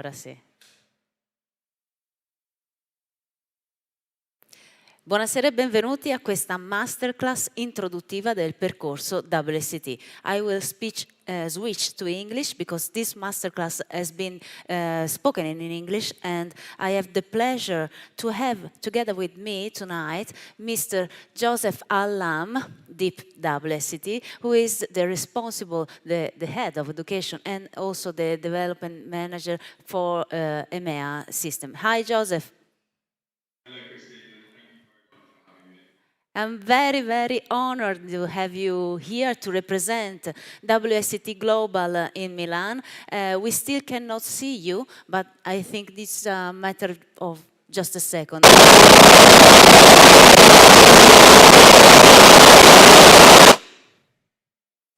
Ora sì. Buonasera e benvenuti a questa masterclass introduttiva del percorso WSET. I will switch to English because this masterclass has been spoken in English, and I have the pleasure to have together with me tonight Mr. Joseph Allam, Deep WSET, who is the responsible, the head of education and also the development manager for EMEA system. Hi, Joseph. I'm very, very honored to have you here to represent WSET Global in Milan. We still cannot see you, but I think this is a matter of just a second.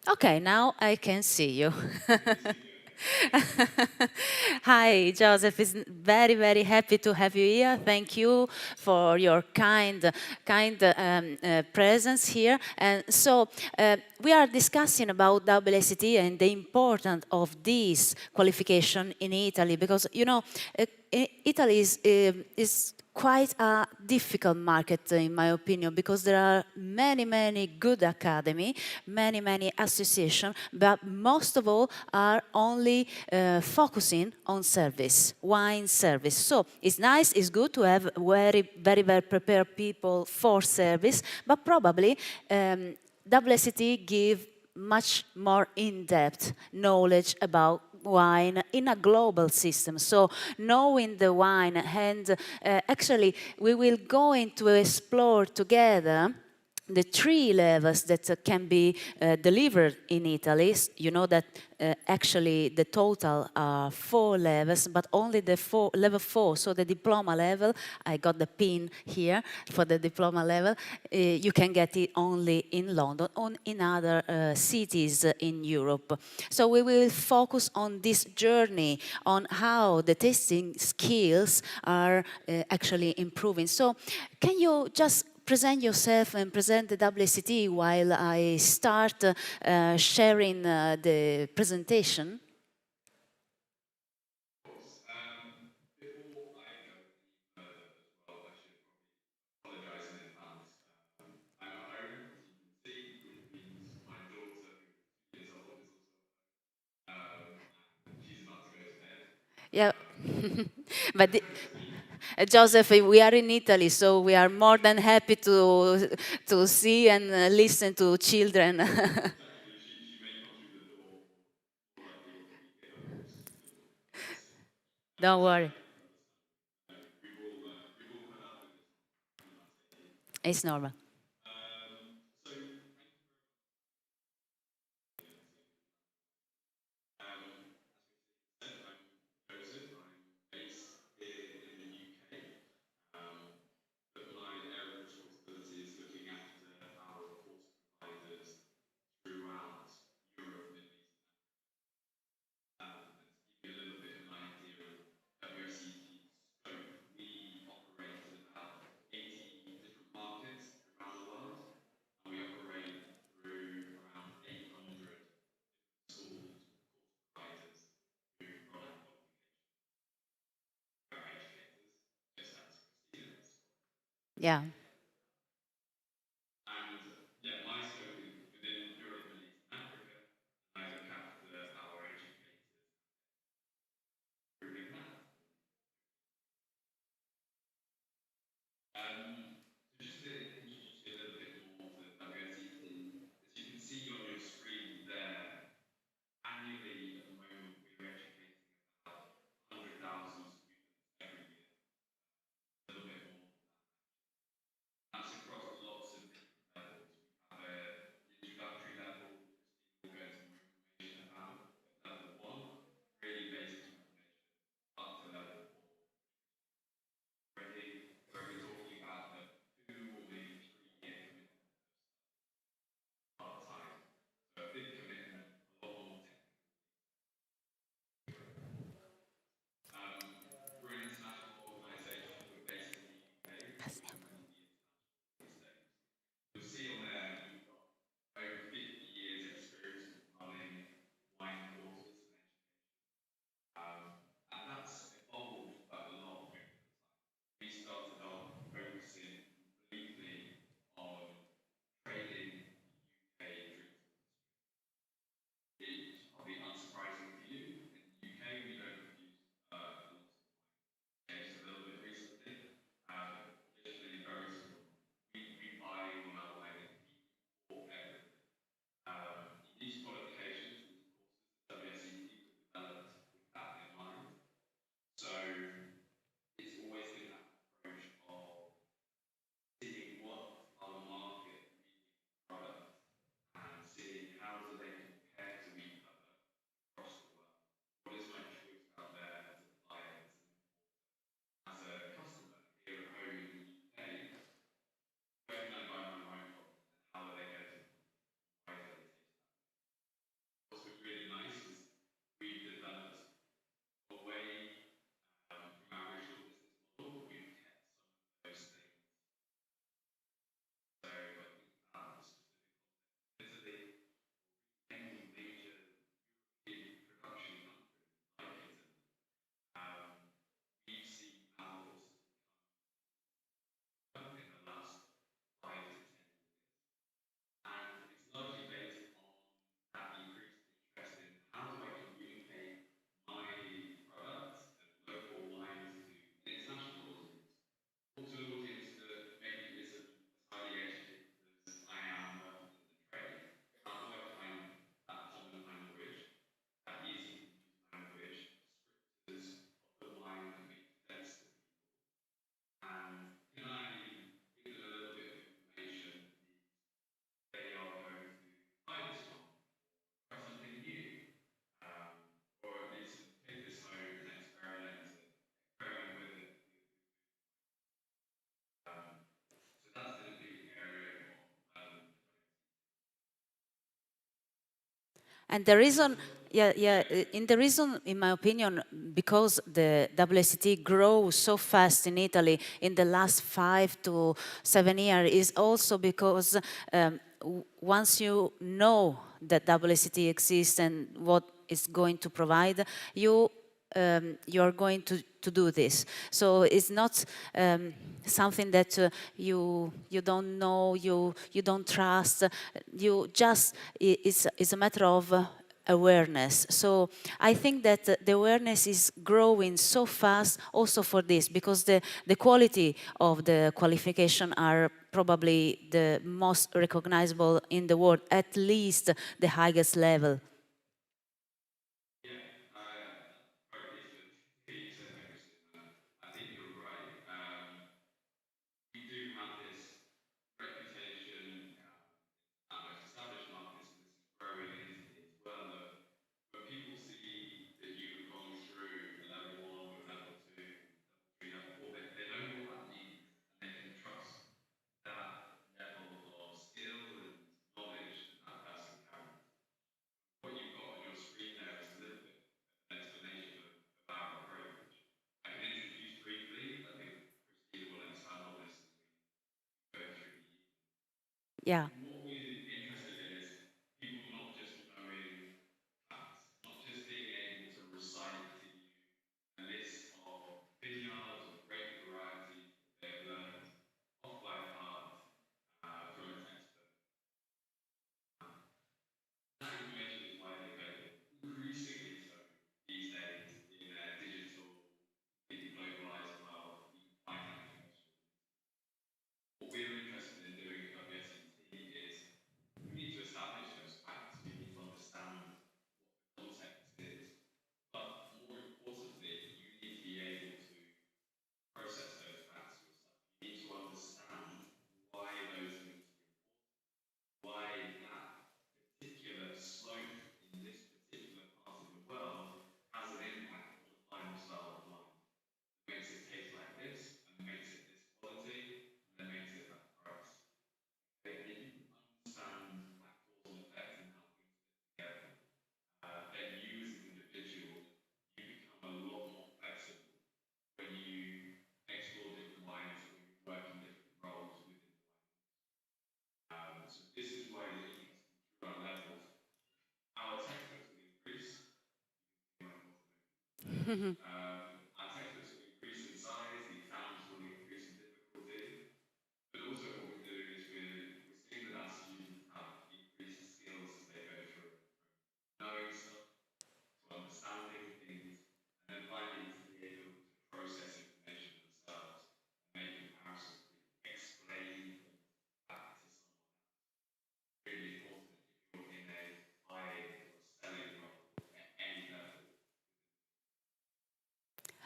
Okay, now I can see you. Hi, Joseph. Is very, very happy to have you here. Thank you for your kind presence here. And so we are discussing about WSET and the importance of this qualification in Italy, because you know Italy is quite a difficult market, in my opinion, because there are many good academy, many associations, but most of all are only focusing on service, wine service. So it's nice, it's good to have very well prepared people for service, but probably WSET give much more in-depth knowledge about wine in a global system. So knowing the wine, and actually we will go into explore together the 3 levels that can be delivered in Italy. You know that actually the total are 4 levels, but only the level 4, so the diploma level, I got the pin here for the diploma level, you can get it only in London or in other cities in Europe. So we will focus on this journey, on how the tasting skills are actually improving. So can you just present yourself and present the WSET while I start sharing the presentation? Yeah, but Joseph, we are in Italy, so we are more than happy to see and listen to children. Don't worry, it's normal. Yeah. And the reason, in the reason, in my opinion, because the WSET grows so fast in Italy in the last 5 to 7 years is also because once you know that WSET exists and what it's going to provide, you're going to do this. So it's not something that you don't know, you don't trust. You just it's a matter of awareness. So I think that the awareness is growing so fast also for this, because the quality of the qualification are probably the most recognizable in the world, at least the highest level. Yeah.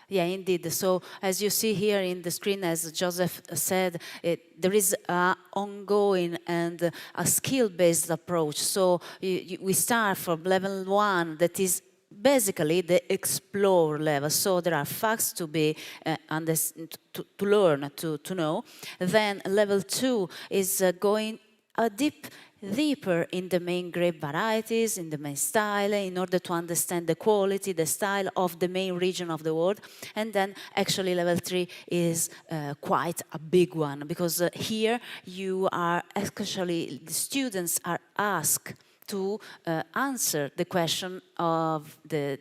Yeah, indeed. So as you see here in the screen, as Joseph said, there is an ongoing and a skill-based approach. So we start from level 1, that is basically the explore level. So there are facts to be to learn, to know. Then level 2 is going deeper in the main grape varieties, in the main style, in order to understand the quality, the style of the main region of the world. And then actually level 3 is quite a big one, because here you are, actually the students are asked to answer the question of the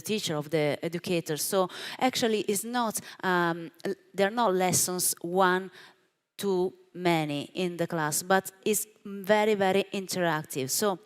teacher, of the educator. So actually it's not, they're not lessons one too many in the class, but it's very, very interactive. So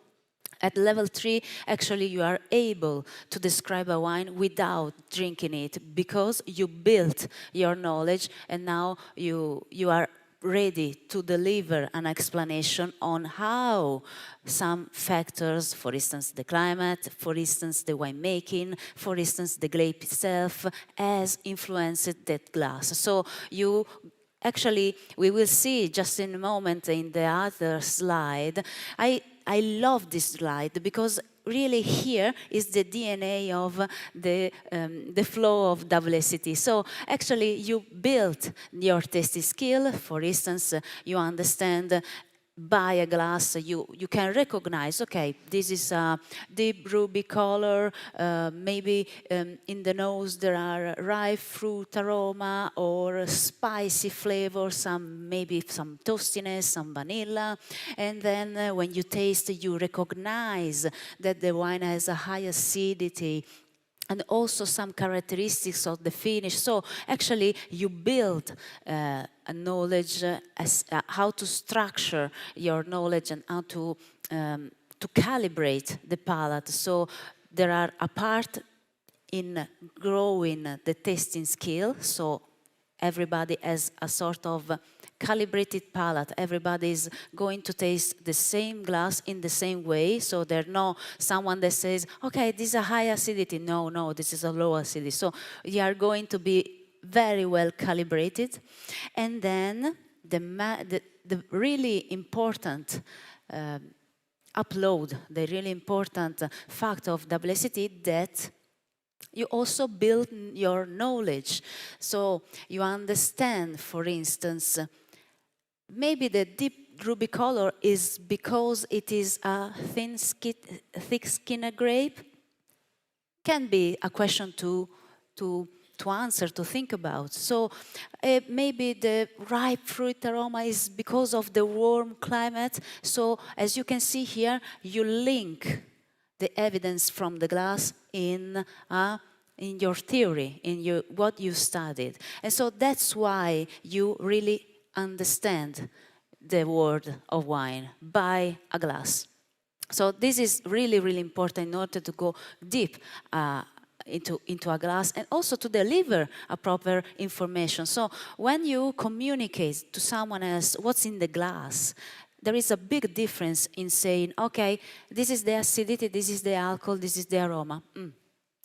at level 3, actually, you are able to describe a wine without drinking it, because you built your knowledge and now you are ready to deliver an explanation on how some factors, for instance, the climate, for instance, the winemaking, for instance, the grape itself, has influenced that glass. So you actually, we will see just in a moment in the other slide. I love this slide because really here is the DNA of the flow of WSET. So actually you build your tasting skill. For instance, you understand buy a glass, you can recognize, okay, this is a deep ruby color, maybe in the nose there are ripe fruit aroma or a spicy flavor, maybe some toastiness, some vanilla, and then when you taste, you recognize that the wine has a high acidity, and also some characteristics of the finish. So actually you build a knowledge as how to structure your knowledge and how to calibrate the palate. So there are a part in growing the tasting skill, so everybody has a sort of calibrated palate. Everybody is going to taste the same glass in the same way, so there's no someone that says, okay, this is a high acidity. No, no, this is a low acidity. So you are going to be very well calibrated. And then the really important the really important fact of WSET that you also build your knowledge. So you understand, for instance, maybe the deep ruby color is because it is a thick skinned grape. Can be a question to answer, to think about. So maybe the ripe fruit aroma is because of the warm climate. So as you can see here, you link the evidence from the glass in your theory, in what you studied. And so that's why you really understand the world of wine by a glass. So this is really, really important in order to go deep into a glass and also to deliver a proper information. So when you communicate to someone else what's in the glass, there is a big difference in saying, okay, this is the acidity, this is the alcohol, this is the aroma.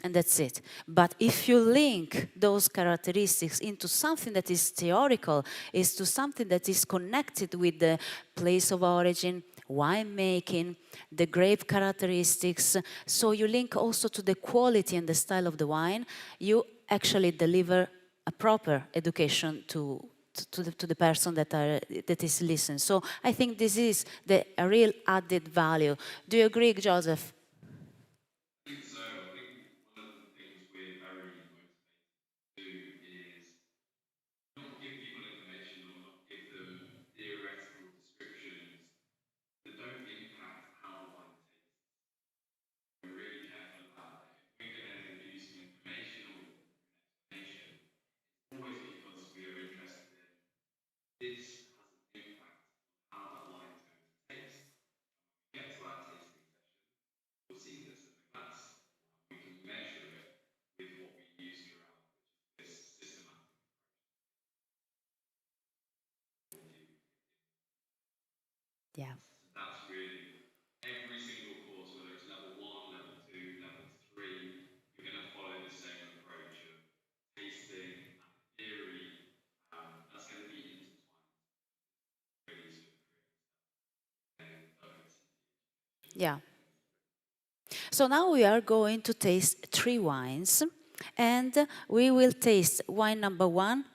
And that's it. But if you link those characteristics into something that is theoretical, is to something that is connected with the place of origin, winemaking, the grape characteristics, so you link also to the quality and the style of the wine, you actually deliver a proper education to the person that is listening. So I think this is a real added value. Do you agree, Joseph? Yeah. Yeah. So now we are going to taste 3 wines, and we will taste wine number 1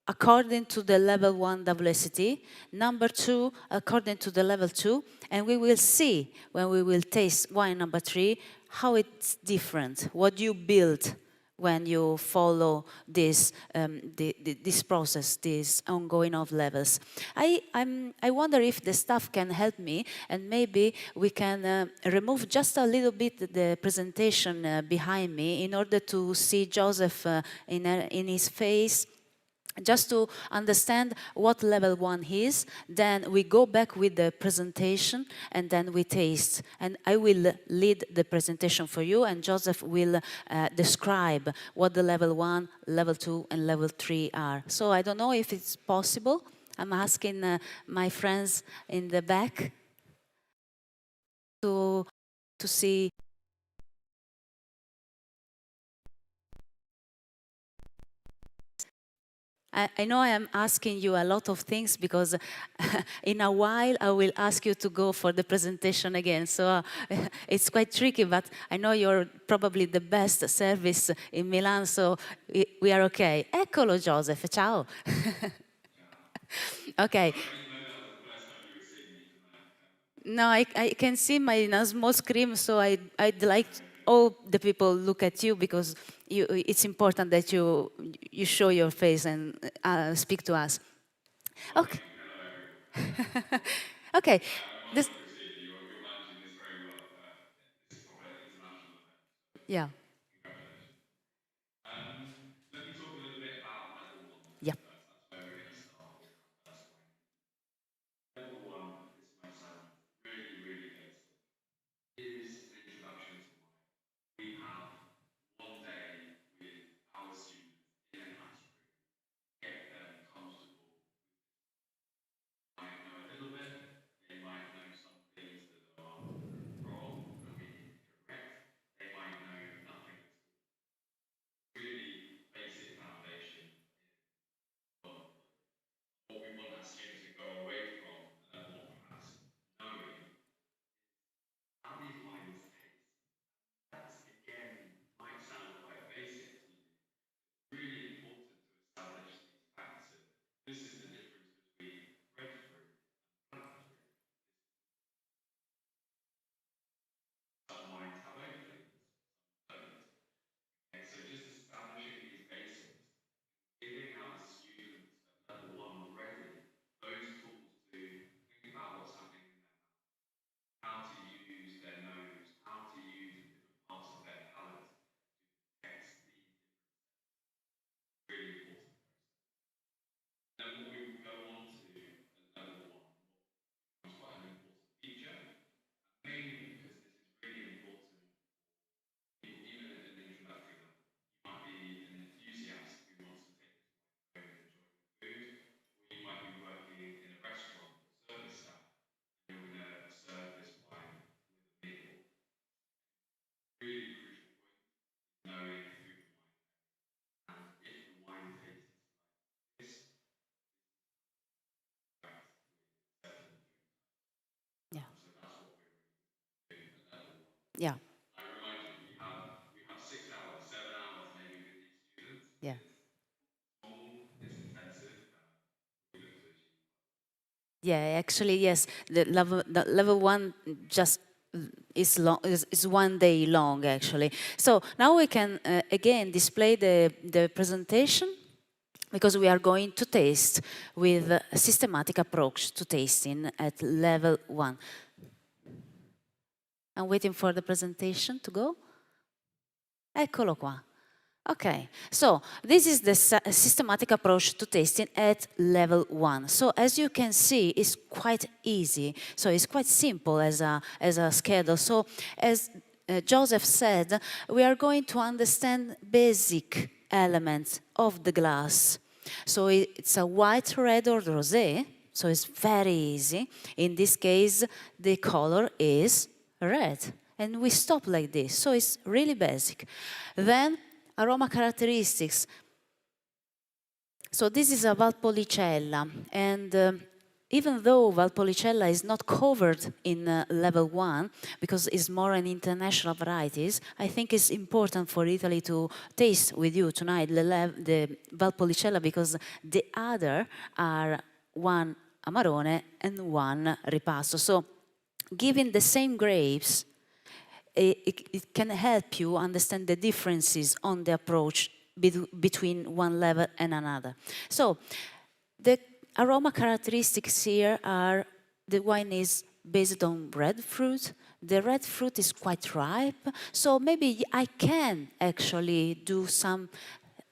according to the level 1 WSET, number 2 according to the level 2, and we will see when we will taste wine number 3 how it's different, what you build when you follow this this process, this ongoing of levels. I wonder if the staff can help me, and maybe we can remove just a little bit the presentation behind me in order to see Joseph in his face, just to understand what level 1 is. Then we go back with the presentation and then we taste. And I will lead the presentation for you, and Joseph will describe what the level 1, level 2 and level 3 are. So I don't know if it's possible. I'm asking my friends in the back to see. I know I am asking you a lot of things because in a while I will ask you to go for the presentation again. So it's quite tricky, but I know you're probably the best service in Milan, so we are okay. Eccolo Joseph, ciao. Okay. No, I can see my small screen, so I'd like all the people look at you because it's important that you show your face and speak to us. Okay. Okay. This, yeah. Yeah. Yeah. Yeah. Yeah. Yeah, actually, yes. The level one just is long is 1 day long actually. So now we can again display the presentation because we are going to taste with a systematic approach to tasting at level one. I'm waiting for the presentation to go. Eccolo qua. Okay, so this is the systematic approach to tasting at level one. So as you can see, it's quite easy. So it's quite simple as a schedule. So as Joseph said, we are going to understand basic elements of the glass. So it's a white, red, or rosé. So it's very easy. In this case, the color is red. And we stop like this. So it's really basic. Then aroma characteristics. So this is a Valpolicella, and even though Valpolicella is not covered in level one, because it's more an international varieties, I think it's important for Italy to taste with you tonight the Valpolicella, because the other are one Amarone and one Ripasso. So given the same grapes, it can help you understand the differences on the approach between one level and another. So the aroma characteristics here are, the wine is based on red fruit. The red fruit is quite ripe, so maybe I can actually do some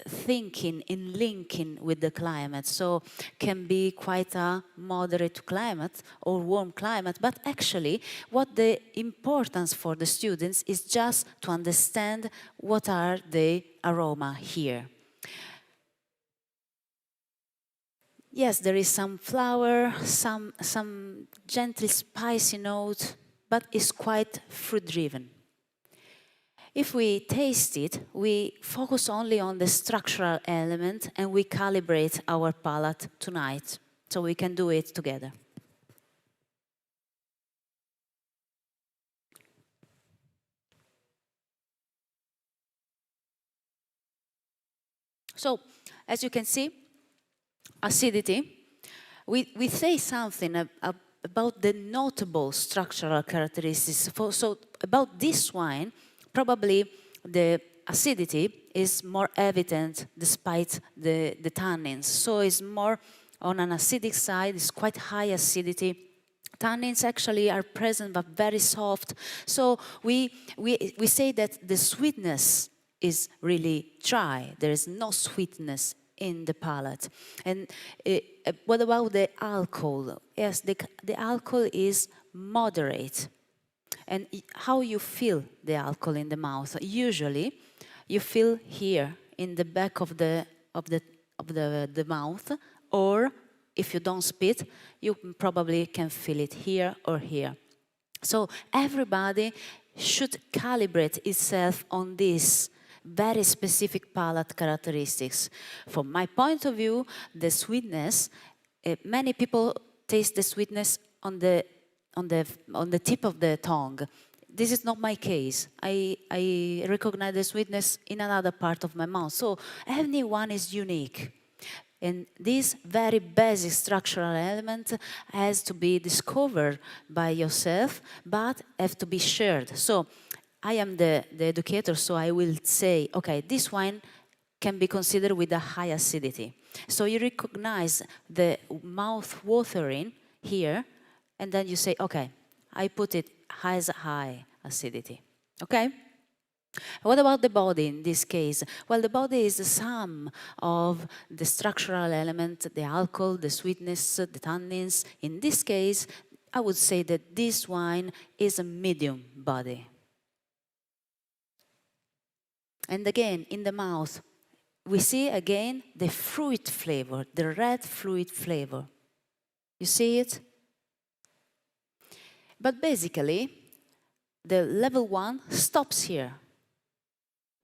thinking in linking with the climate. So can be quite a moderate climate or warm climate, but actually what the importance for the students is just to understand what are the aroma here. Yes, there is some flower, some gently spicy note, but it's quite fruit-driven. If we taste it, we focus only on the structural element and we calibrate our palate tonight, so we can do it together. So, as you can see, acidity, we say something about the notable structural characteristics. So about this wine, probably the acidity is more evident despite the tannins. So it's more on an acidic side, it's quite high acidity. Tannins actually are present but very soft. So we say that the sweetness is really dry. There is no sweetness in the palate. And what about the alcohol? Yes, the alcohol is moderate. And how you feel the alcohol in the mouth? Usually, you feel here in the back of the mouth, or if you don't spit, you probably can feel it here or here. So everybody should calibrate itself on this very specific palate characteristics. From my point of view, the sweetness, many people taste the sweetness on the tip of the tongue. This is not my case. I recognize the sweetness in another part of my mouth. So everyone is unique. And this very basic structural element has to be discovered by yourself, but have to be shared. So I am the educator, so I will say, okay, this wine can be considered with a high acidity. So you recognize the mouth watering here, and then you say, okay, I put it as high acidity. Okay? What about the body in this case? Well, the body is the sum of the structural element, the alcohol, the sweetness, the tannins. In this case, I would say that this wine is a medium body. And again, in the mouth, we see again the fruit flavor, the red fruit flavor. You see it? But basically, the level 1 stops here.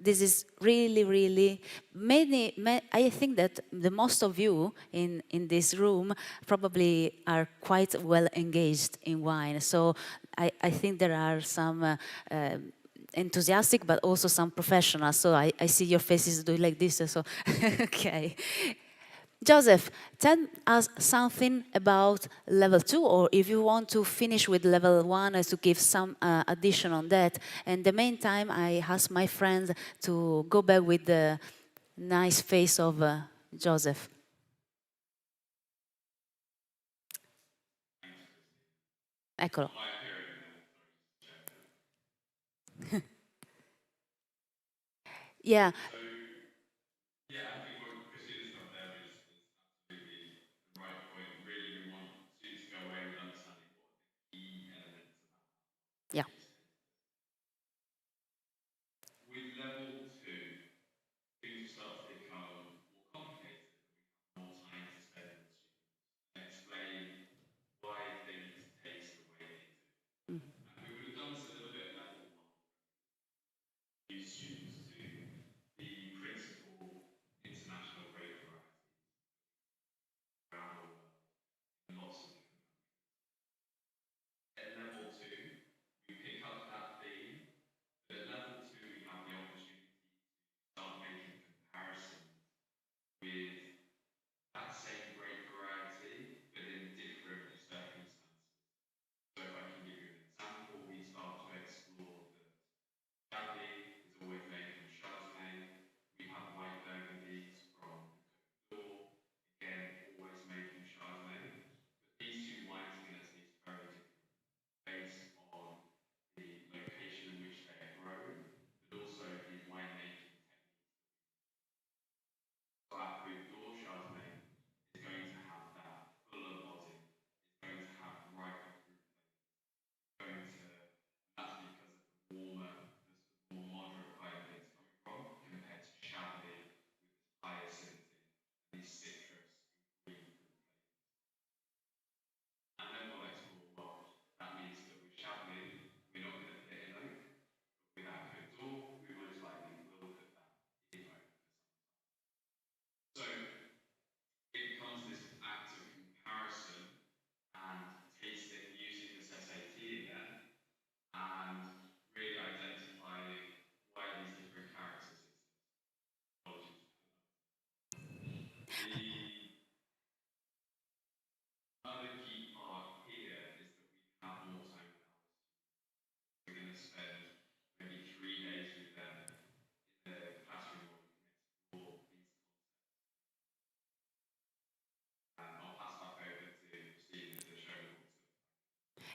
This is really, really, I think that the most of you in this room probably are quite well engaged in wine. So I think there are some enthusiastic, but also some professionals. So I see your faces doing like this. So, okay. Joseph, tell us something about level 2, or if you want to finish with level 1, to give some addition on that. And the meantime, I ask my friend to go back with the nice face of Joseph. Eccolo. Yeah. Yeah.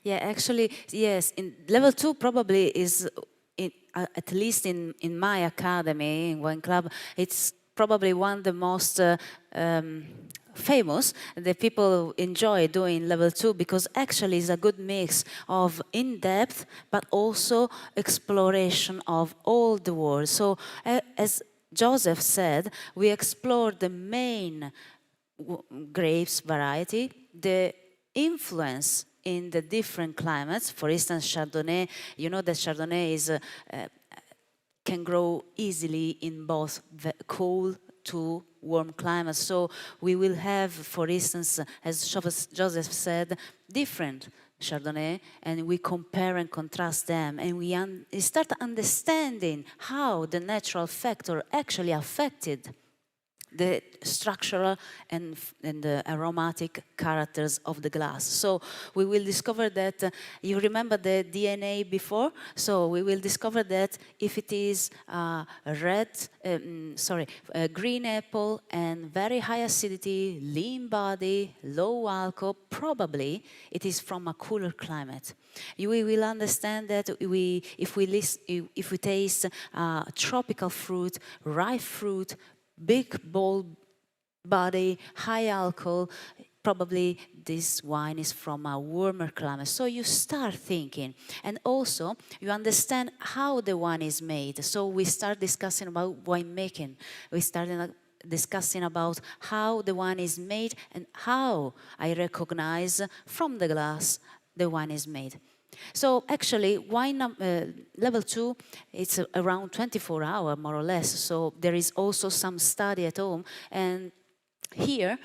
Yeah, actually, yes. In level 2 probably is, at least in my academy, in Wine Club, it's probably one of the most famous. The people enjoy doing level 2 because actually it's a good mix of in-depth but also exploration of all the world. So as Joseph said, we explore the main grapes variety, the influence in the different climates. For instance, Chardonnay, you know that Chardonnay is can grow easily in both cool to warm climates. So we will have, for instance, as Joseph said, different Chardonnay, and we compare and contrast them, and we start understanding how the natural factor actually affected the structural and the aromatic characters of the glass. So we will discover that, you remember the DNA before? So we will discover that if it is green apple and very high acidity, lean body, low alcohol, probably it is from a cooler climate. We will understand that if we taste tropical fruit, ripe fruit, big, bold body, high alcohol, probably this wine is from a warmer climate. So you start thinking, and also you understand how the wine is made. So we start discussing about winemaking. We start discussing about how the wine is made and how I recognize from the glass the wine is made. So actually, wine level 2, it's around 24 hours, more or less. So there is also some study at home. And here,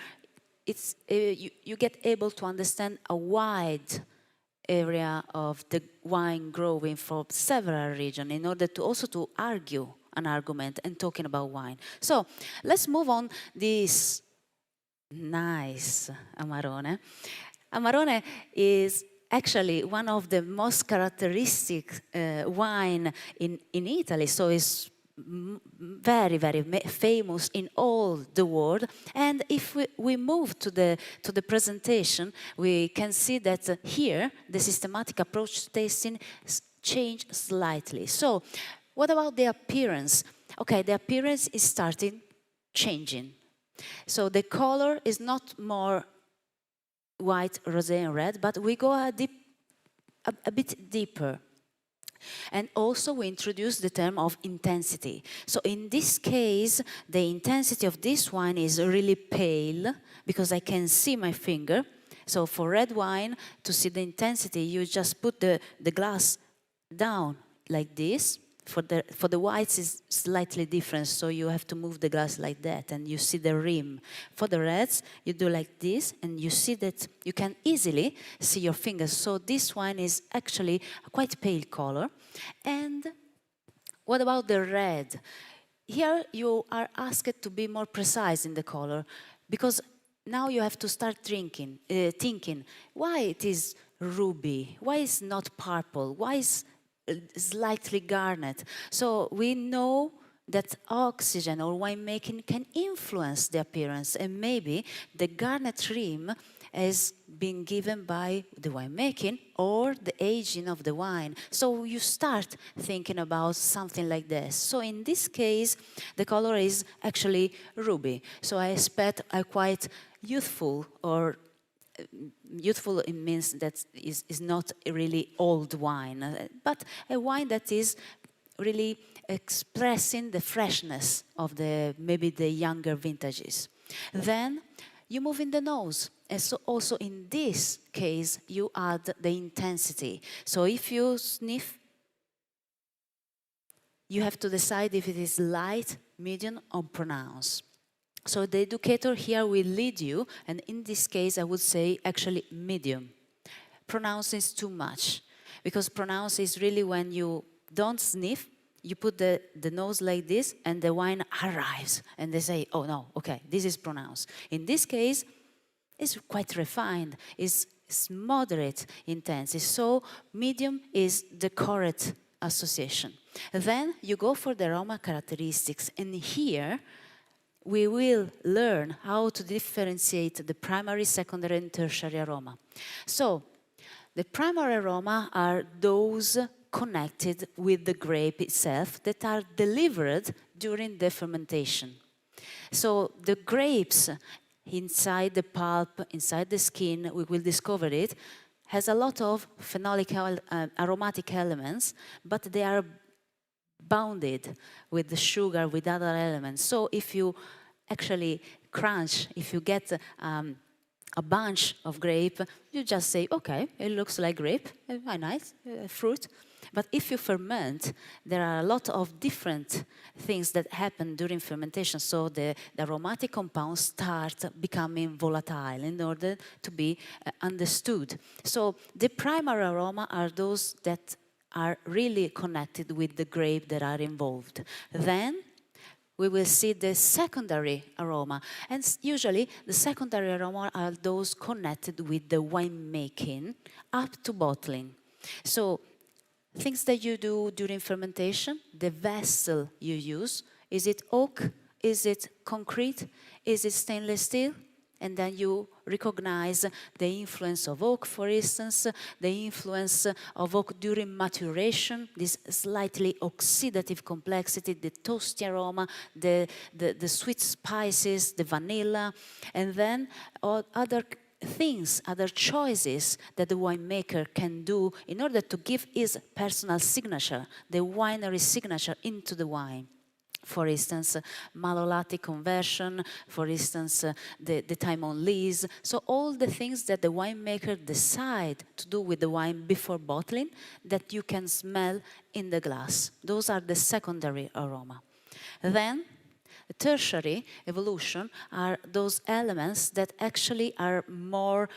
it's, you get able to understand a wide area of the wine growing for several regions in order to also to argue an argument and talking about wine. So let's move on this nice Amarone. Amarone is actually one of the most characteristic wine in Italy, so it's very, very famous in all the world. And if we move to the presentation, we can see that here the systematic approach to tasting changed slightly. So what about the appearance? Okay, the appearance is starting changing. So the color is not more white, rosé, and red, but we go a bit deeper. And also we introduce the term of intensity. So in this case, the intensity of this wine is really pale, because I can see my finger. So for red wine, to see the intensity, you just put the glass down like this. For the whites is slightly different, so you have to move the glass like that, and you see the rim. For the reds, you do like this, and you see that you can easily see your fingers. So this wine is actually a quite pale color. And what about the red? Here you are asked to be more precise in the color, because now you have to start thinking, why it is ruby, why it's not purple, why is slightly garnet. So we know that oxygen or winemaking can influence the appearance, and maybe the garnet rim has been given by the winemaking or the aging of the wine. So you start thinking about something like this. So in this case, the color is actually ruby. So I expect a quite youthful, or youthful, it means that is not really old wine, but a wine that is really expressing the freshness of maybe the younger vintages. Then you move in the nose. And so also in this case, you add the intensity. So if you sniff, you have to decide if it is light, medium, or pronounced. So the educator here will lead you, and in this case I would say actually medium. Pronounce is too much, because pronounce is really when you don't sniff, you put the nose like this and the wine arrives and they say, oh no, okay, this is pronounced. In this case, it's quite refined, it's moderate intense, so medium is the correct association. Then you go for the aroma characteristics, and here we will learn how to differentiate the primary, secondary, and tertiary aroma. So The primary aroma are those connected with the grape itself that are delivered during the fermentation. So the grapes inside the pulp, inside the skin, we will discover it, has a lot of phenolic aromatic elements, but they are bounded with the sugar, with other elements. So if you actually crunch, if you get a bunch of grape, you just say, okay, it looks like grape, nice fruit. But if you ferment, there are a lot of different things that happen during fermentation. So the aromatic compounds start becoming volatile in order to be understood. So the primary aroma are those that are really connected with the grape that are involved. Then we will see the secondary aroma. And usually the secondary aroma are those connected with the winemaking up to bottling. So things that you do during fermentation, the vessel you use, is it oak? Is it concrete? Is it stainless steel? And then you recognize the influence of oak, for instance, the influence of oak during maturation, this slightly oxidative complexity, the toasty aroma, the sweet spices, the vanilla, and then other things, other choices that the winemaker can do in order to give his personal signature, the winery signature into the wine. For instance, malolactic conversion, for instance, the time on lees. So all the things that the winemaker decide to do with the wine before bottling that you can smell in the glass. Those are the secondary aroma. Then, the tertiary evolution are those elements that actually are more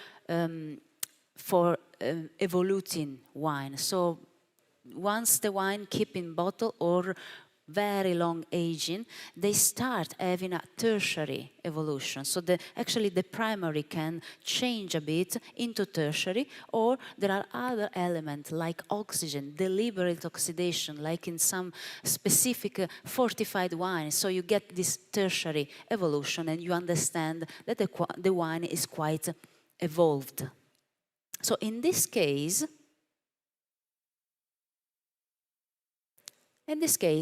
for evoluting wine. So once the wine keep in bottle or very long aging, they start having a tertiary evolution. So actually the primary can change a bit into tertiary, or there are other elements like oxygen, deliberate oxidation, like in some specific fortified wine. So you get this tertiary evolution and you understand that the wine is quite evolved. So in this case,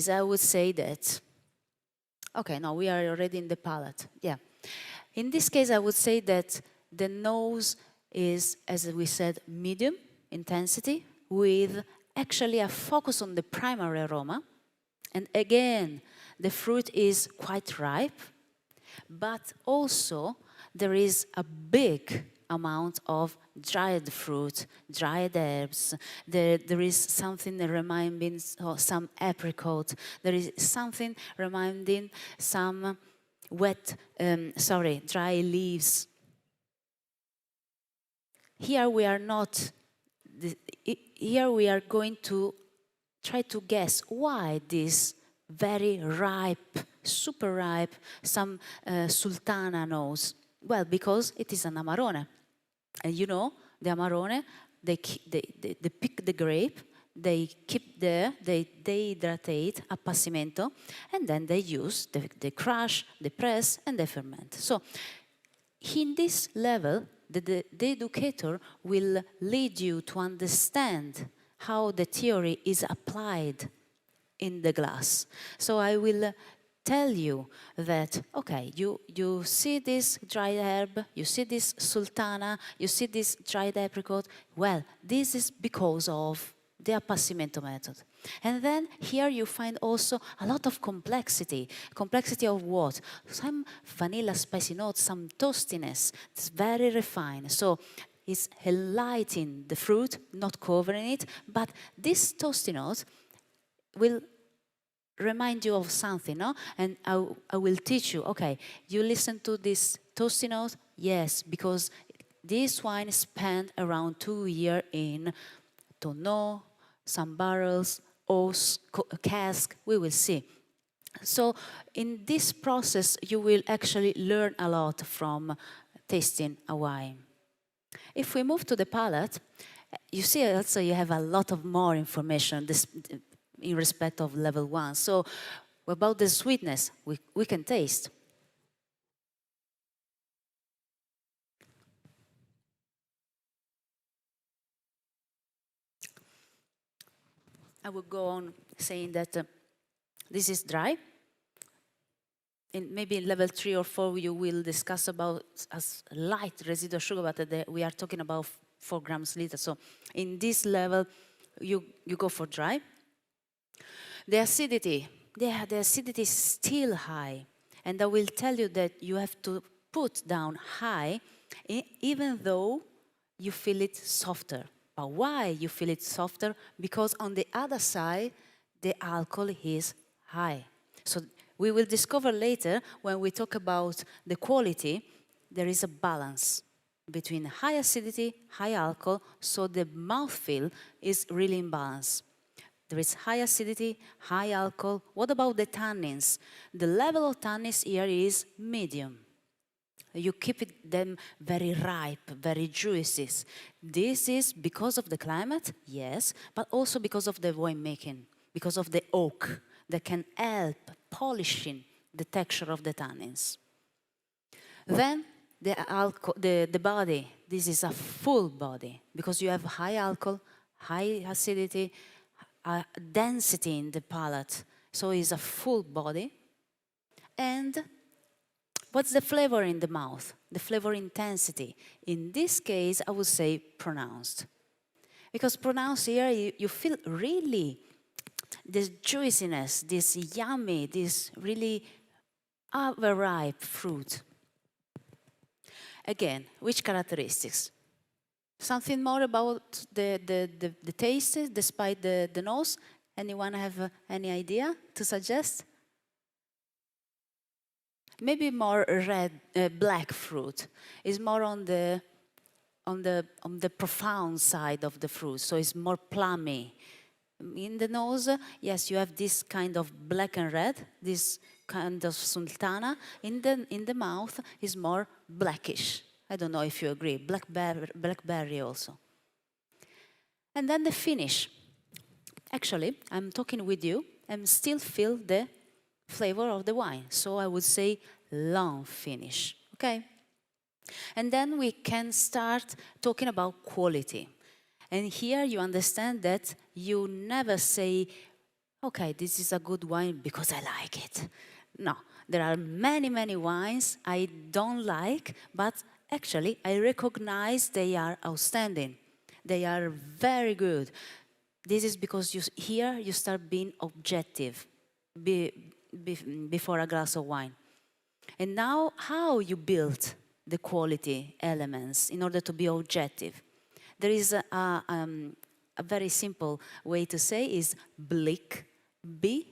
I would say that, okay, no, we are already in the palate, yeah. In this case, I would say that the nose is, as we said, medium intensity with actually a focus on the primary aroma. And again, the fruit is quite ripe, but also there is a big amount of dried fruit, dried herbs. There is something that reminding some apricot. There is something reminding some dry leaves. Here we are not. Here we are going to try to guess why this very ripe, super ripe, some sultana nose. Well, because it is an Amarone. And you know, the Amarone, they pick the grape, they keep there, they dehydrate, appassimento, and then they use, they crush, they press, and they ferment. So, in this level, the educator will lead you to understand how the theory is applied in the glass. So I will tell you that, okay, you see this dried herb, you see this sultana, you see this dried apricot. Well, this is because of the appassimento method. And then here you find also a lot of complexity. Complexity of what? Some vanilla spicy notes, some toastiness. It's very refined. So it's highlighting the fruit, not covering it, but this toasty note will remind you of something, no? And I will teach you, okay, you listen to this toasty note? Yes, because this wine spent around 2 years in tonneau, some barrels, oats, cask, we will see. So in this process, you will actually learn a lot from tasting a wine. If we move to the palate, you see also you have a lot of more information in respect of level 1. So about the sweetness, we can taste. I will go on saying that this is dry. And maybe in level 3 or 4 you will discuss about as light residual sugar, but we are talking about 4 grams liter. So in this level, you go for dry. The acidity, the acidity is still high. And I will tell you that you have to put down high, even though you feel it softer. But why you feel it softer? Because on the other side, the alcohol is high. So we will discover later, when we talk about the quality, there is a balance between high acidity, high alcohol, so the mouthfeel is really in balance. There is high acidity, high alcohol. What about the tannins? The level of tannins here is medium. You keep them very ripe, very juicy. This is because of the climate, yes, but also because of the winemaking, because of the oak that can help polishing the texture of the tannins. Then the body, this is a full body, because you have high alcohol, high acidity, density in the palate, so it's a full body. And what's the flavor in the mouth? The flavor intensity. In this case, I would say pronounced. Because pronounced here, you feel really this juiciness, this yummy, this really overripe fruit. Again, which characteristics? Something more about the taste, despite the nose? Anyone have any idea to suggest? Maybe more black fruit. It's more on the profound side of the fruit, so it's more plummy. In the nose, yes, you have this kind of black and red, this kind of sultana. In the mouth is more blackish. I don't know if you agree. Blackberry also. And then the finish. Actually, I'm talking with you and still feel the flavor of the wine. So I would say long finish. Okay? And then we can start talking about quality. And here you understand that you never say, okay, this is a good wine because I like it. No, there are many, many wines I don't like, but actually I recognize they are outstanding. They are very good. This is because here you start being objective before a glass of wine. And now how you build the quality elements in order to be objective. There is a very simple way to say is BLEC, B-L-E-C,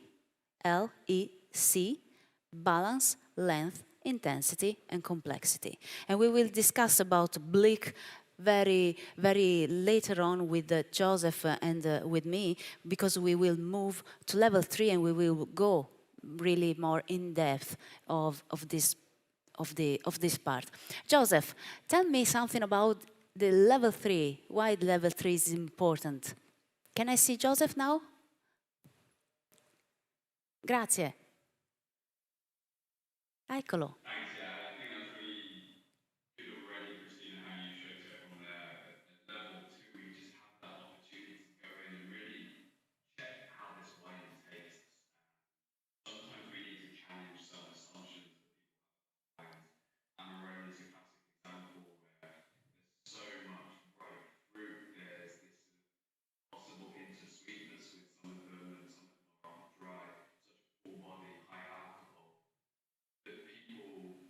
balance, length, intensity, and complexity. And we will discuss about BLEC very, very later on with Joseph and with me, because we will move to level 3 and we will go really more in depth of this part. Joseph, tell me something about the level 3, why the level 3 is important. Can I see Joseph now? Grazie. Eccolo. Thanks, yeah. I think that's really good already, Christina, how you showed to everyone there. At level 2, we just have that opportunity to go in and really check how this wine tastes. Sometimes we need to challenge some assumptions that people have about wines. Amarone is a classic example where there's so much ripe fruit. There's this sort of possible hint of sweetness with some of them, and some of them are dry, such a full body, high alcohol, that people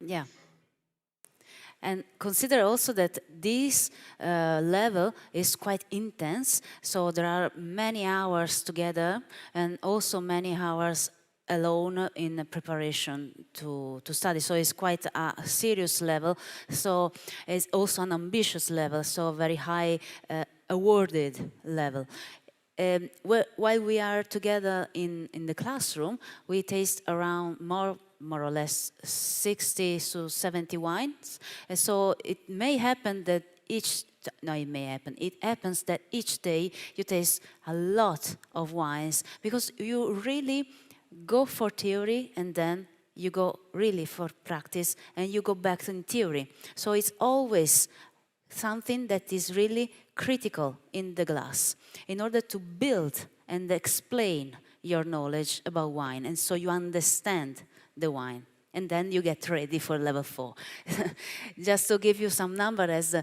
Yeah. And consider also that this level is quite intense, so there are many hours together and also many hours alone in preparation to study. So it's quite a serious level, so it's also an ambitious level, so a very high awarded level. While we are together in the classroom, we taste around more or less 60 to 70 wines. And so it may happen that it happens that each day you taste a lot of wines because you really go for theory and then you go really for practice and you go back to theory. So it's always something that is really critical in the glass in order to build and explain your knowledge about wine, and so you understand the wine and then you get ready for level 4. Just to give you some number, as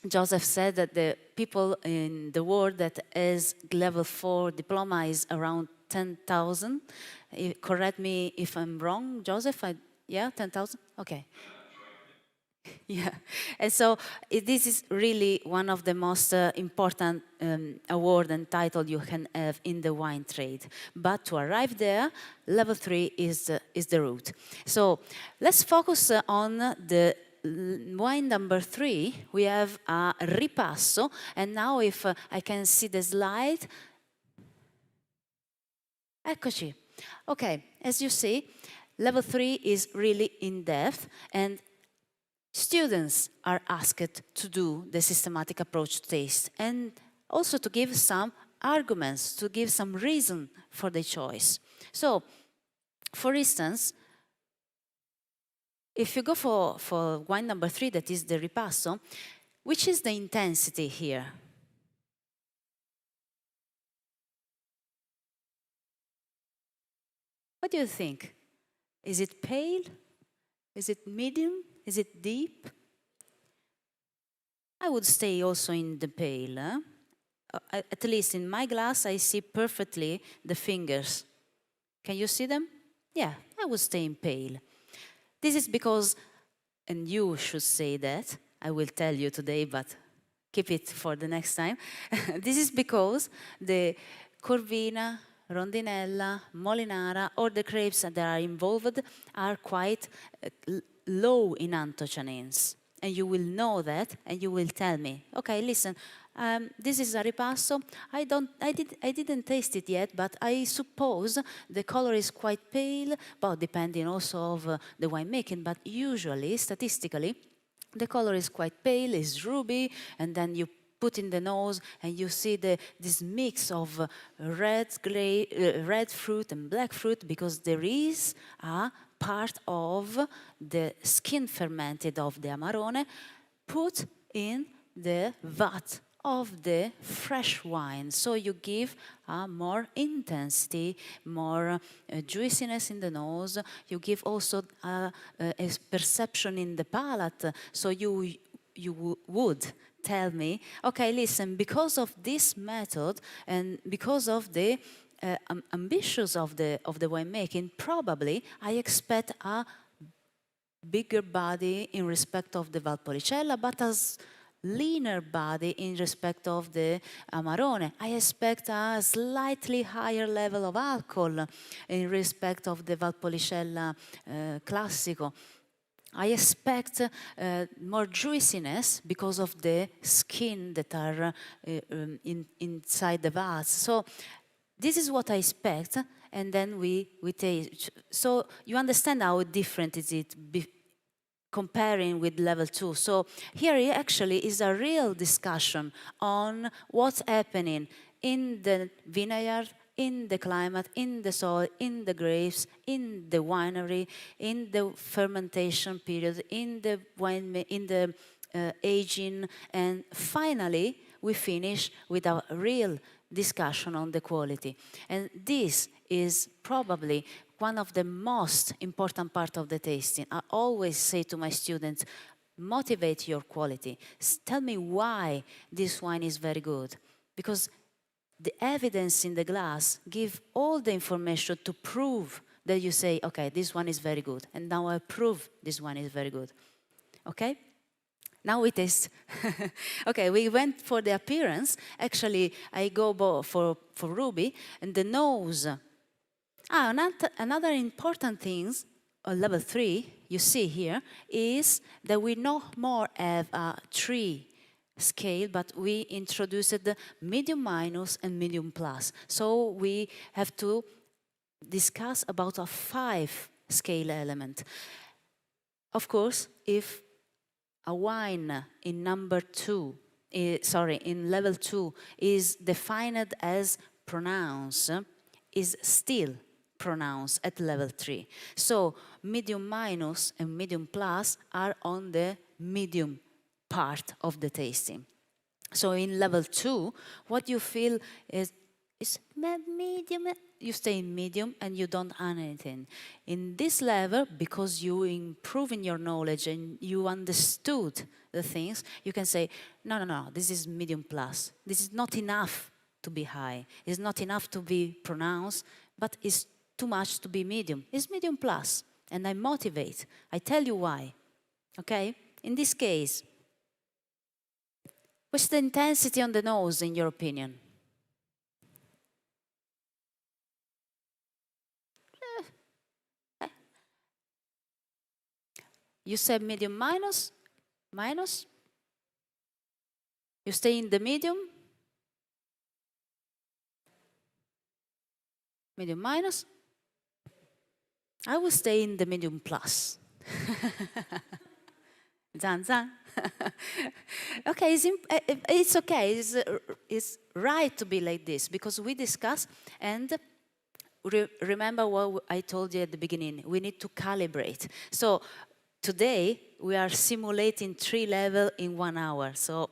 Joseph said, that the people in the world that has level 4 diploma is around 10,000. Correct me if I'm wrong, Joseph. Yeah, 10,000? Okay. Yeah, and so this is really one of the most important award and title you can have in the wine trade. But to arrive there, level 3 is the route. So let's focus on the wine number 3. We have a ripasso, and now if I can see the slide. Eccoci. Okay, as you see, level 3 is really in depth, and students are asked to do the systematic approach to taste and also to give some arguments, to give some reason for the choice. So, for instance, if you go for wine number 3, that is the ripasso, which is the intensity here? What do you think? Is it pale? Is it medium? Is it deep? I would stay also in the pale. At least in my glass, I see perfectly the fingers. Can you see them? Yeah, I would stay in pale. This is because, and you should say that, I will tell you today, but keep it for the next time. This is because the Corvina, Rondinella, Molinara, or the grapes that are involved are quite low in anthocyanins. And you will know that, and you will tell me, okay, listen, this is a ripasso. I didn't taste it yet, but I suppose the color is quite pale, but depending also of the winemaking. But usually, statistically, the color is quite pale, is ruby, and then you put in the nose and you see this mix of red fruit and black fruit, because there is a part of the skin fermented of the Amarone put in the vat of the fresh wine. So you give more intensity, more juiciness in the nose. You give also a perception in the palate. So you would tell me, okay, listen, because of this method and because of the ambitions of the winemaking, probably I expect a bigger body in respect of the Valpolicella, but as leaner body in respect of the Amarone. I expect a slightly higher level of alcohol in respect of the Valpolicella Classico. I expect more juiciness because of the skin that are inside the vase. So this is what I expect, and then we taste. So you understand how different is it comparing with level 2. So here actually is a real discussion on what's happening in the vineyard, in the climate, in the soil, in the grapes, in the winery, in the fermentation period, in the aging, and finally we finish with a real discussion on the quality. And this is probably one of the most important part of the tasting. I always say to my students, motivate your quality. Tell me why this wine is very good. Because the evidence in the glass give all the information to prove that you say, okay, this one is very good, and now I prove this one is very good. Okay? Now we taste. Okay, we went for the appearance. Actually, I go for Ruby, and the nose. Another important thing on level 3, you see here, is that we no more have a 3 scale, but we introduced the medium minus and medium plus. So we have to discuss about a 5 scale element. Of course, if a wine in in level 2 is defined as pronounced, is still pronounced at level 3. So medium minus and medium plus are on the medium part of the tasting. So in level 2, what you feel is medium, you stay in medium and you don't add anything. In this level, because you improve in your knowledge and you understood the things, you can say, no, this is medium plus. This is not enough to be high. It's not enough to be pronounced, but it's too much to be medium. It's medium plus. And I motivate. I tell you why. Okay? In this case, what's the intensity on the nose, in your opinion? You said medium minus, minus. You stay in the medium. Medium minus. I will stay in the medium plus. Zan, zan. Okay, it's okay. It's right to be like this because we discuss and remember what I told you at the beginning. We need to calibrate. So today we are simulating 3 levels in 1 hour. So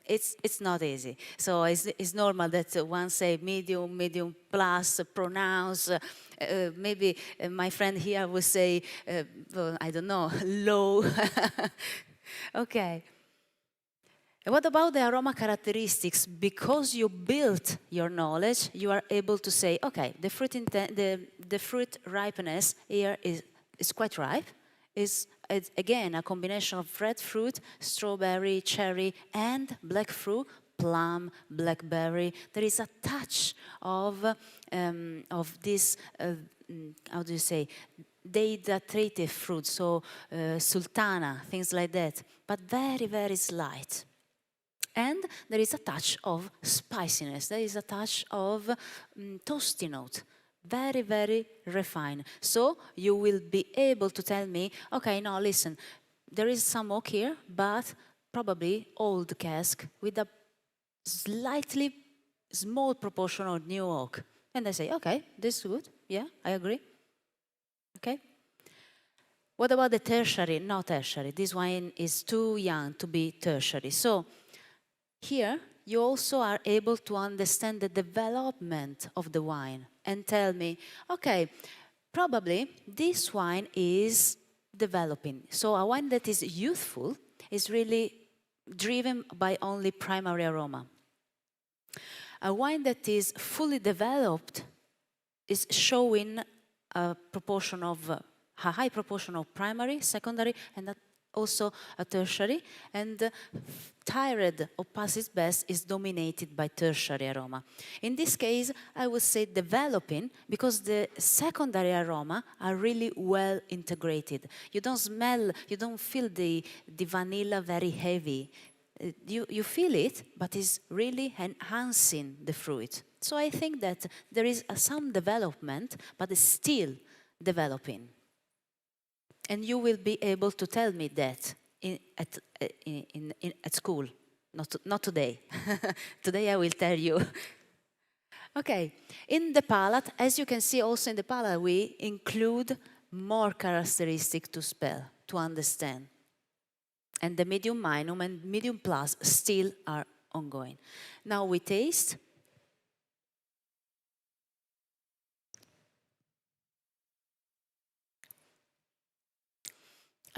it's not easy. So it's normal that one say medium, medium plus, pronounce. Maybe my friend here will say, I don't know, low. Okay. What about the aroma characteristics? Because you built your knowledge, you are able to say, okay, the fruit ripeness here is quite ripe. It's again a combination of red fruit, strawberry, cherry, and black fruit, plum, blackberry. There is a touch of this, how do you say, dehydrated fruit, so sultana, things like that, but very, very slight. And there is a touch of spiciness. There is a touch of toasty note. Very, very refined. So you will be able to tell me, okay, now listen, there is some oak here, but probably old cask with a slightly small proportion of new oak. And I say, okay, this is good. Yeah, I agree. Okay. What about the tertiary? No tertiary. This wine is too young to be tertiary. So here, you also are able to understand the development of the wine and tell me, okay, probably this wine is developing. So a wine that is youthful is really driven by only primary aroma. A wine that is fully developed is showing a high proportion of primary, secondary, and also a tertiary, and tired or past its best is dominated by tertiary aroma. In this case, I would say developing because the secondary aroma are really well integrated. You don't smell, you don't feel the vanilla very heavy. You feel it, but it's really enhancing the fruit. So I think that there is some development, but it's still developing. And you will be able to tell me that at school, not today. Today I will tell you. Okay, in the palate, as you can see also in the palate, we include more characteristics to spell, to understand. And the medium minimum and medium plus still are ongoing. Now we taste.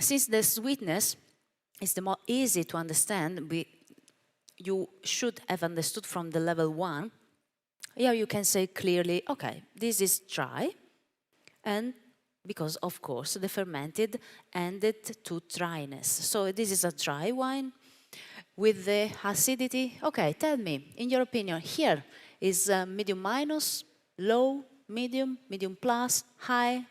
Since the sweetness is the more easy to understand, you should have understood from the level 1. Here you can say clearly, okay, this is dry, and because, of course, the fermented ended to dryness. So this is a dry wine with the acidity. Okay, tell me, in your opinion, here is medium minus, low, medium, medium plus, high?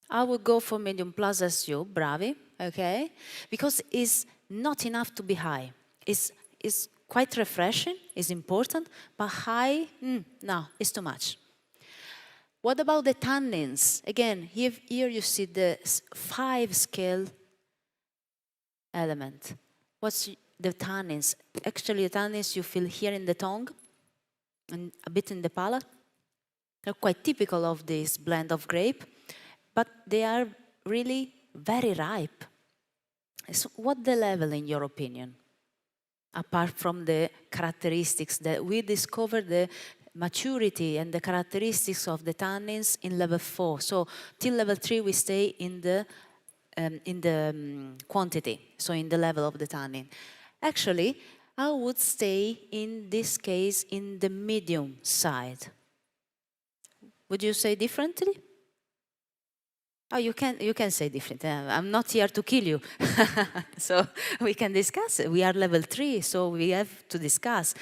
I would go for medium plus as you, bravi, okay? Because it's not enough to be high. It's quite refreshing, it's important, but high, no, it's too much. What about the tannins? Again, here you see the 5-scale element. What's the tannins? Actually, the tannins you feel here in the tongue and a bit in the palate. They're quite typical of this blend of grape, but they are really very ripe. So what the level in your opinion? Apart from the characteristics that we discovered the maturity and the characteristics of the tannins in level 4. So till level 3 we stay in the quantity, so in the level of the tannin. Actually, I would stay in this case in the medium side. Would you say differently? Oh, you can say different. I'm not here to kill you. So we can discuss it. We are level 3, so we have to discuss.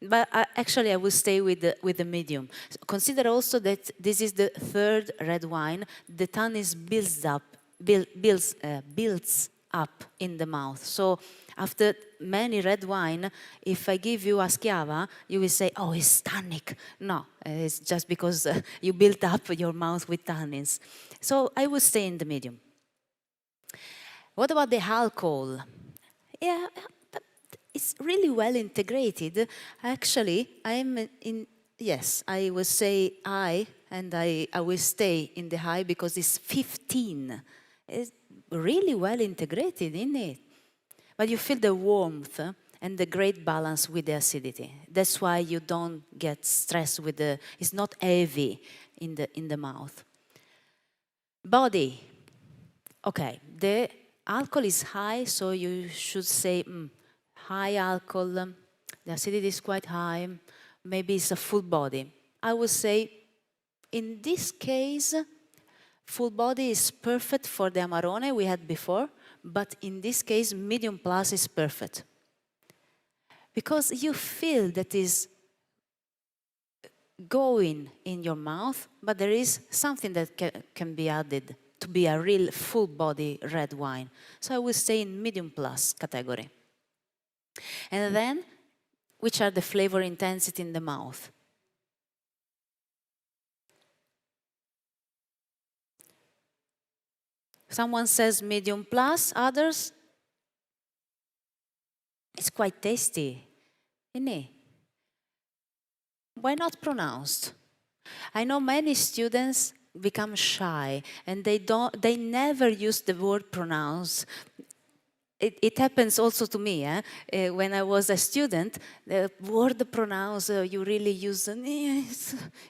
But actually, I will stay with the medium. Consider also that this is the 3rd red wine. The tannin builds up in the mouth. So after many red wine, if I give you a schiava, you will say, oh, it's tannic. No, it's just because you built up your mouth with tannins. So I will stay in the medium. What about the alcohol? Yeah, but it's really well integrated. Actually, yes, I will say I will stay in the high because it's 15. It's really well integrated in it. But you feel the warmth and the great balance with the acidity. That's why you don't get stressed with it's not heavy in the mouth. Body. Okay, the alcohol is high, so you should say high alcohol, the acidity is quite high, maybe it's a full body. I would say in this case, full body is perfect for the Amarone we had before, but in this case, medium plus is perfect. Because you feel that is going in your mouth, but there is something that can be added to be a real full body red wine. So I will stay in medium plus category. And then, which are the flavor intensity in the mouth? Someone says medium plus, others? It's quite tasty, isn't it? Why not pronounced? I know many students become shy and they never use the word pronounce. It happens also to me. When I was a student, the word pronounce, you really use,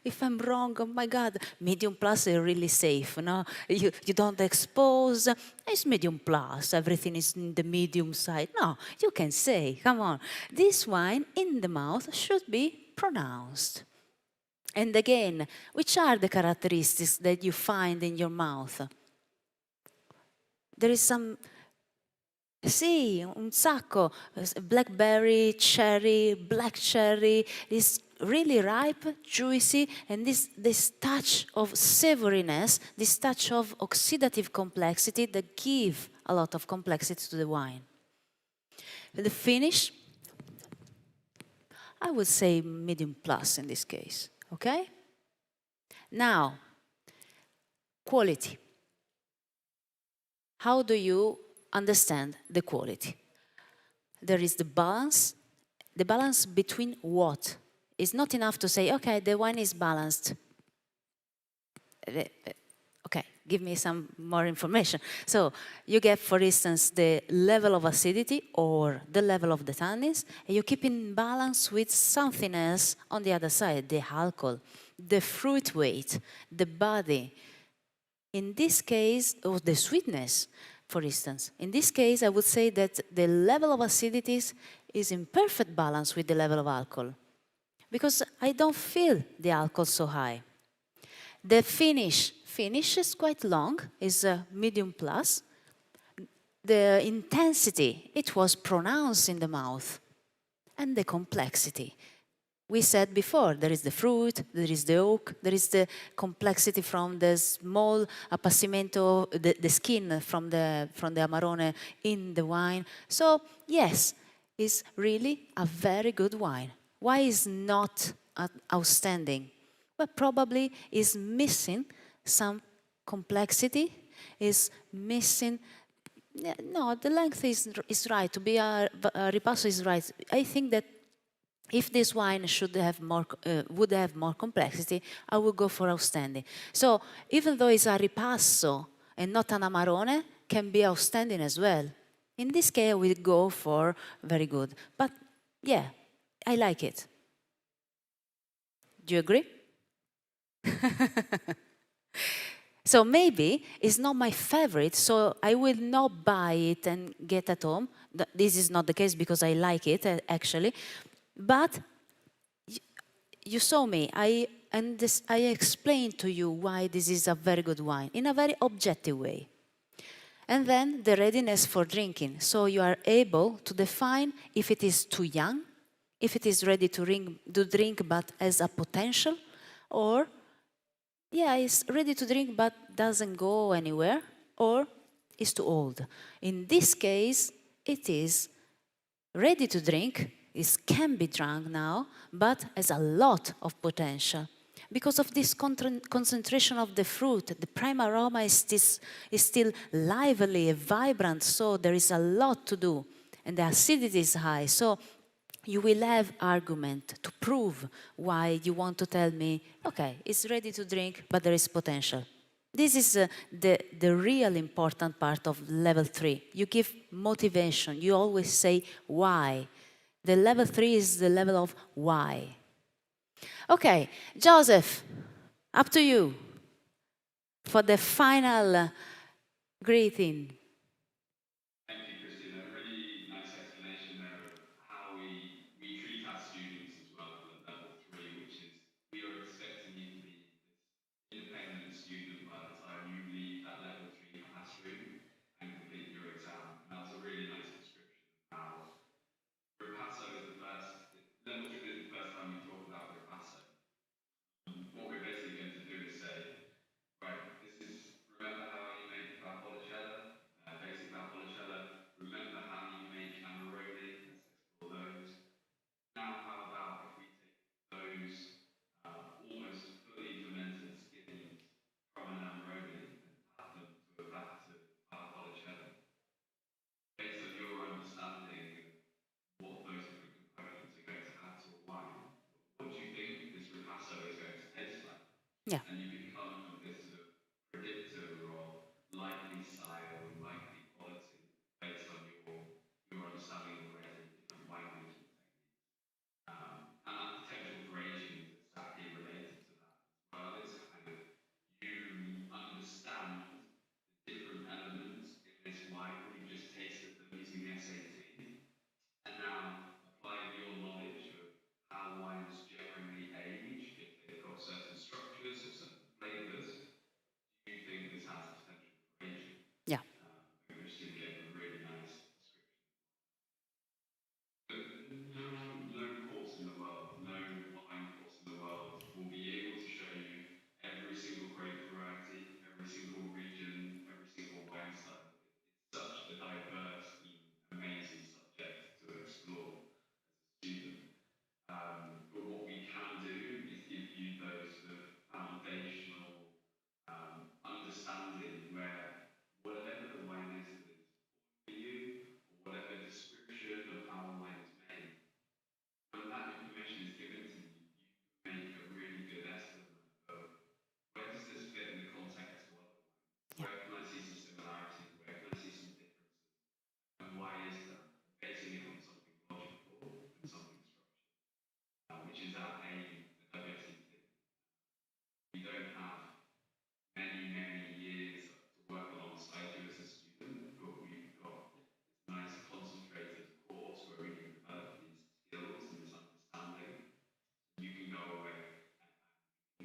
if I'm wrong, oh my God, medium plus is really safe. No? You don't expose, it's medium plus, everything is in the medium side. No, you can say, come on, this wine in the mouth should be pronounced. And again, which are the characteristics that you find in your mouth? There is some, sì, un sacco, blackberry, cherry, black cherry, is really ripe, juicy, and this touch of savoriness, this touch of oxidative complexity that give a lot of complexity to the wine. The finish, I would say medium plus in this case. Okay? Now, quality. How do you understand the quality? There is the balance between what? It's not enough to say, okay, the wine is balanced. Okay, give me some more information. So you get, for instance, the level of acidity or the level of the tannins, and you keep in balance with something else on the other side, the alcohol, the fruit weight, the body. In this case, or the sweetness, for instance. In this case, I would say that the level of acidities is in perfect balance with the level of alcohol. because I don't feel the alcohol so high. The finish is quite long, is a medium plus. The intensity, it was pronounced in the mouth. And the complexity. We said before, there is the fruit, there is the oak, there is the complexity from the small appassimento, the skin from the Amarone in the wine. So yes, it's really a very good wine. Why is not outstanding? Well, probably is missing some complexity, is missing. No, the length is right. To be a ripasso is right. I think that if this wine should have more, would have more complexity, I would go for outstanding. So even though it's a ripasso and not an amarone, can be outstanding as well. In this case, I will go for very good. But yeah, I like it. Do you agree? So maybe it's not my favorite, so I will not buy it and get at home. This is not the case because I like it, actually. But you saw me. I explained to you why this is a very good wine in a very objective way. And then the readiness for drinking. So you are able to define if it is too young, if it is ready to drink but has a potential, or yeah, it's ready to drink but doesn't go anywhere, or is too old. In this case, it is ready to drink, it can be drunk now, but has a lot of potential. Because of this concentration of the fruit, the prime aroma is still lively and vibrant, so there is a lot to do. And the acidity is high, so you will have argument to prove why you want to tell me, okay, it's ready to drink, but there is potential. This is the real important part of level 3. You give motivation. You always say why. The level 3 is the level of why. Okay, Joseph, up to you for the final greeting. Thank you, Christina. Really nice explanation there of how we treat our students as well at level 3, which is we are expecting you to be this independent student by the time you leave that level 3 classroom and complete your exam. And that was a really nice description of how ripasso is the first, level 3 is the first time we talk about ripasso. What we're basically going to do is say, right, this is, remember how you make valpolicella, basic valpolicella, remember how you make amarone, let's explore those. Now how about if we take those almost fully fermented skins from an amarone and add them to a vat of valpolicella, based on your understanding of what those different components are going to add to a wine. What do you think this ripasso is going to taste like? Yeah. And you become this sort of predictor of likely style and likely quality based on your understanding already of different winemaking techniques. And that potential for aging is exactly related to that as well. It's kind of you understand the different elements in this wine. You've just tasted them using the SAT. And now applying your knowledge of how wines generally age, if they've got certain structures or certain flavours, do you think this has potential for aging? Yeah. And Christian gave a really nice description. But no course in the world, no wine course in the world will be able to show you every single grape variety, every single region, every single wine style. It's such a diverse and amazing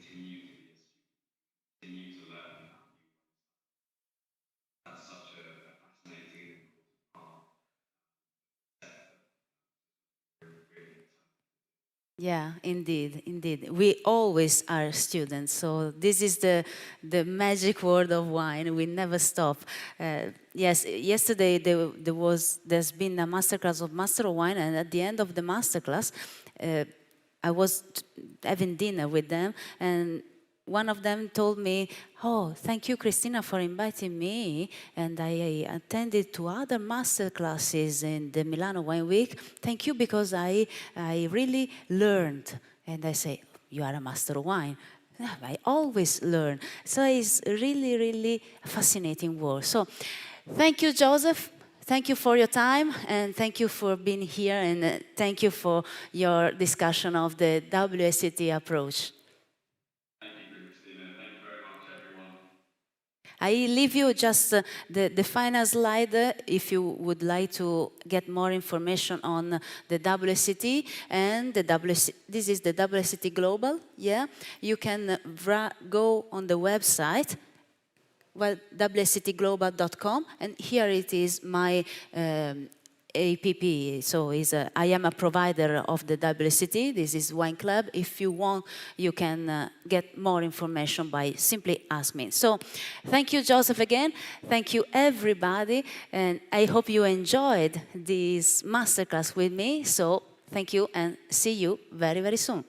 continue to be a student, continue to learn about new ways. That's such a fascinating and important part of the sector. We're really excited. Yeah, indeed, indeed. We always are students, so this is the magic word of wine. We never stop. Yes, yesterday there's been a masterclass of Master of Wine, and at the end of the masterclass, I was having dinner with them, and one of them told me, "Oh, thank you, Christina, for inviting me. And I attended to other master classes in the Milano Wine Week. Thank you because I really learned." And I say, "You are a master of wine." "Yeah, I always learn." So it's really, really a fascinating world. So thank you, Joseph. Thank you for your time, and thank you for being here, and thank you for your discussion of the WSET approach. Thank you, Christina. Thank you very much, everyone. I leave you just the final slide if you would like to get more information on the WSET and the this is the WSET Global. Yeah, you can go on the website, well, wsetglobal.com, and here it is my APP. So I am a provider of the WSET. This is Wine Club. If you want, you can get more information by simply ask me. So thank you, Joseph, again. Thank you, everybody. And I hope you enjoyed this masterclass with me. So thank you and see you very, very soon.